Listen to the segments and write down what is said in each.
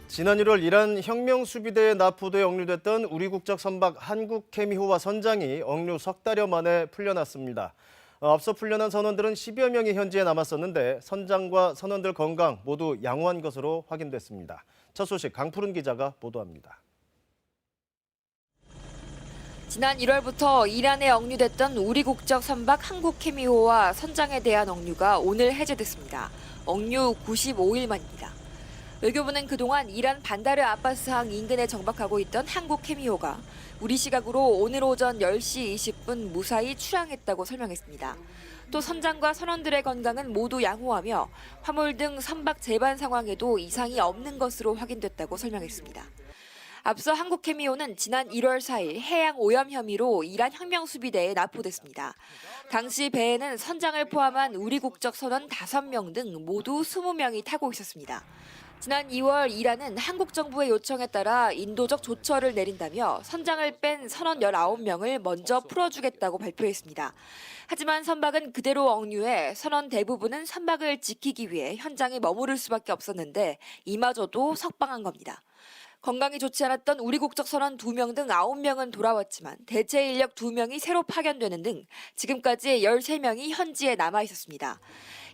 지난 1월 이란 혁명수비대에 납포돼 억류됐던 우리 국적 선박 한국케미호와 선장이 억류 석 달여 만에 풀려났습니다. 앞서 풀려난 선원들은 10여 명이 현지에 남았었는데 선장과 선원들 건강 모두 양호한 것으로 확인됐습니다. 첫 소식 강푸른 기자가 보도합니다. 지난 1월부터 이란에 억류됐던 우리 국적 선박 한국케미호와 선장에 대한 억류가 오늘 해제됐습니다. 억류 95일 만입니다. 외교부는 그동안 이란 반다르 아바스항 인근에 정박하고 있던 한국케미호가 우리 시각으로 오늘 오전 10시 20분 무사히 출항했다고 설명했습니다. 또 선장과 선원들의 건강은 모두 양호하며 화물 등 선박 제반 상황에도 이상이 없는 것으로 확인됐다고 설명했습니다. 앞서 한국케미호는 지난 1월 4일 해양 오염 혐의로 이란 혁명수비대에 납포됐습니다. 당시 배에는 선장을 포함한 우리 국적 선원 5명 등 모두 20명이 타고 있었습니다. 지난 2월 이란은 한국 정부의 요청에 따라 인도적 조처를 내린다며 선장을 뺀 선원 19명을 먼저 풀어주겠다고 발표했습니다. 하지만 선박은 그대로 억류해 선원 대부분은 선박을 지키기 위해 현장에 머무를 수밖에 없었는데 이마저도 석방한 겁니다. 건강이 좋지 않았던 우리 국적 선원 2명 등 9명은 돌아왔지만 대체 인력 2명이 새로 파견되는 등 지금까지 13명이 현지에 남아 있었습니다.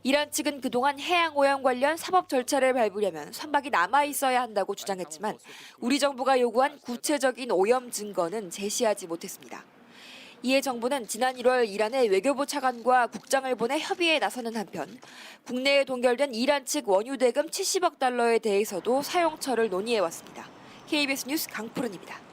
이란 측은 그동안 해양 오염 관련 사법 절차를 밟으려면 선박이 남아 있어야 한다고 주장했지만 우리 정부가 요구한 구체적인 오염 증거는 제시하지 못했습니다. 이에 정부는 지난 1월 이란의 외교부 차관과 국장을 보내 협의에 나서는 한편 국내에 동결된 이란 측 원유 대금 70억 달러에 대해서도 사용처를 논의해왔습니다. KBS 뉴스 강푸른입니다.